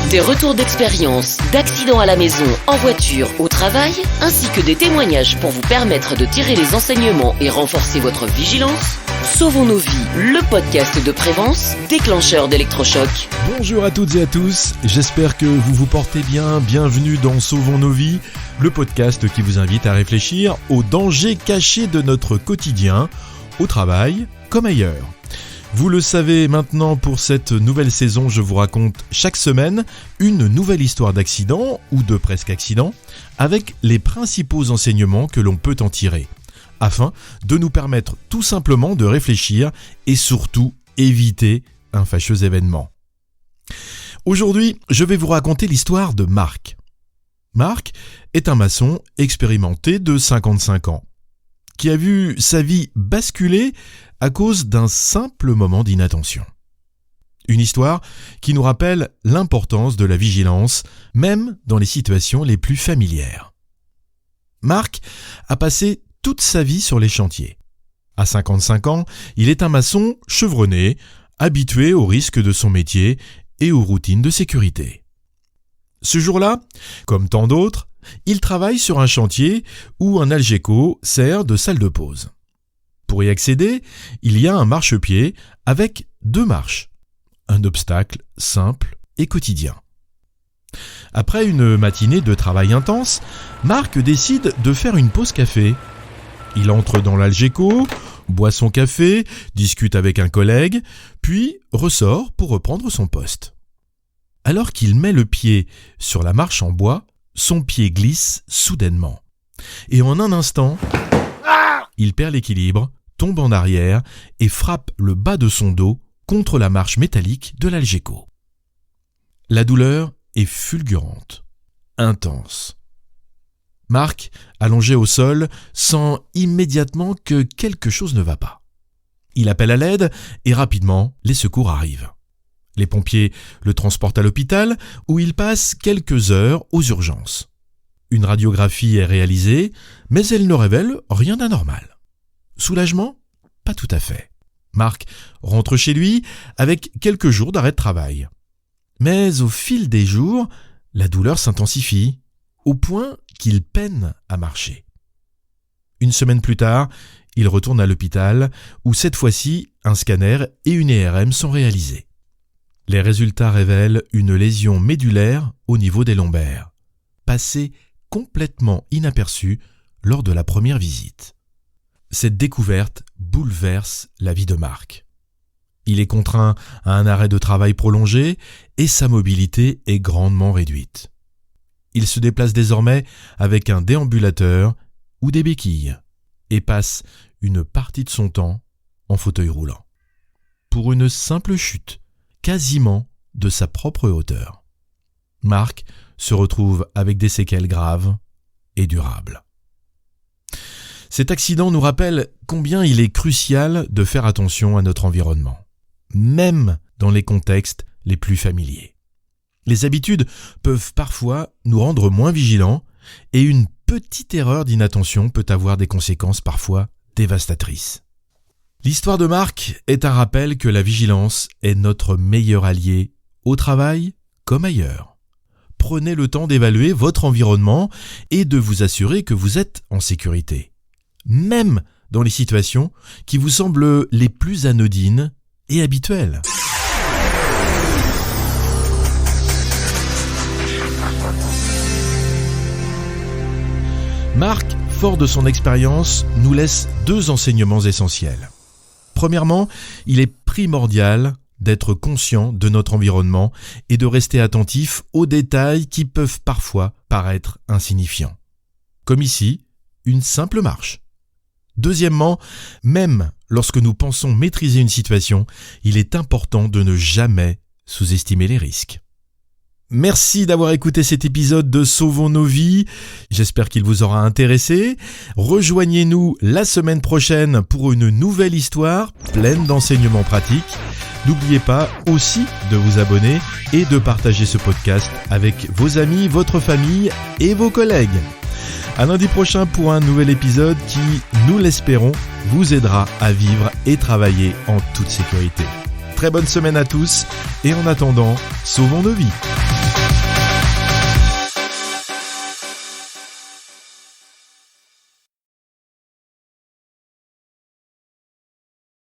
Des retours d'expérience, d'accidents à la maison, en voiture, au travail, ainsi que des témoignages pour vous permettre de tirer les enseignements et renforcer votre vigilance. Sauvons nos vies, le podcast de Prévence, déclencheur d'électrochoc. Bonjour à toutes et à tous, j'espère que vous vous portez bien. Bienvenue dans Sauvons nos vies, le podcast qui vous invite à réfléchir aux dangers cachés de notre quotidien, au travail comme ailleurs. Vous le savez maintenant, pour cette nouvelle saison, je vous raconte chaque semaine une nouvelle histoire d'accident ou de presque accident avec les principaux enseignements que l'on peut en tirer, afin de nous permettre tout simplement de réfléchir et surtout éviter un fâcheux événement. Aujourd'hui, je vais vous raconter l'histoire de Marc. Marc est un maçon expérimenté de 55 ans, qui a vu sa vie basculer à cause d'un simple moment d'inattention. Une histoire qui nous rappelle l'importance de la vigilance, même dans les situations les plus familières. Marc a passé toute sa vie sur les chantiers. À 55 ans, il est un maçon chevronné, habitué aux risques de son métier et aux routines de sécurité. Ce jour-là, comme tant d'autres, il travaille sur un chantier où un Algeco sert de salle de pause. Pour y accéder, il y a un marchepied avec 2 marches, un obstacle simple et quotidien. Après une matinée de travail intense, Marc décide de faire une pause café. Il entre dans l'Algeco, boit son café, discute avec un collègue, puis ressort pour reprendre son poste. Alors qu'il met le pied sur la marche en bois, son pied glisse soudainement. Et en un instant, il perd l'équilibre, tombe en arrière et frappe le bas de son dos contre la marche métallique de l'Algeco. La douleur est fulgurante, intense. Marc, allongé au sol, sent immédiatement que quelque chose ne va pas. Il appelle à l'aide et rapidement, les secours arrivent. Les pompiers le transportent à l'hôpital où il passe quelques heures aux urgences. Une radiographie est réalisée, mais elle ne révèle rien d'anormal. Soulagement ? Pas tout à fait. Marc rentre chez lui avec quelques jours d'arrêt de travail. Mais au fil des jours, la douleur s'intensifie, au point qu'il peine à marcher. Une semaine plus tard, il retourne à l'hôpital où cette fois-ci, un scanner et une IRM sont réalisés. Les résultats révèlent une lésion médulaire au niveau des lombaires, passée complètement inaperçue lors de la première visite. Cette découverte bouleverse la vie de Marc. Il est contraint à un arrêt de travail prolongé et sa mobilité est grandement réduite. Il se déplace désormais avec un déambulateur ou des béquilles et passe une partie de son temps en fauteuil roulant. Pour une simple chute, quasiment de sa propre hauteur. Marc se retrouve avec des séquelles graves et durables. Cet accident nous rappelle combien il est crucial de faire attention à notre environnement, même dans les contextes les plus familiers. Les habitudes peuvent parfois nous rendre moins vigilants et une petite erreur d'inattention peut avoir des conséquences parfois dévastatrices. L'histoire de Marc est un rappel que la vigilance est notre meilleur allié au travail comme ailleurs. Prenez le temps d'évaluer votre environnement et de vous assurer que vous êtes en sécurité, même dans les situations qui vous semblent les plus anodines et habituelles. Marc, fort de son expérience, nous laisse 2 enseignements essentiels. Premièrement, il est primordial d'être conscient de notre environnement et de rester attentif aux détails qui peuvent parfois paraître insignifiants. Comme ici, une simple marche. Deuxièmement, même lorsque nous pensons maîtriser une situation, il est important de ne jamais sous-estimer les risques. Merci d'avoir écouté cet épisode de Sauvons nos vies. J'espère qu'il vous aura intéressé. Rejoignez-nous la semaine prochaine pour une nouvelle histoire pleine d'enseignements pratiques. N'oubliez pas aussi de vous abonner et de partager ce podcast avec vos amis, votre famille et vos collègues. À lundi prochain pour un nouvel épisode qui, nous l'espérons, vous aidera à vivre et travailler en toute sécurité. Très bonne semaine à tous et en attendant, sauvons nos vies.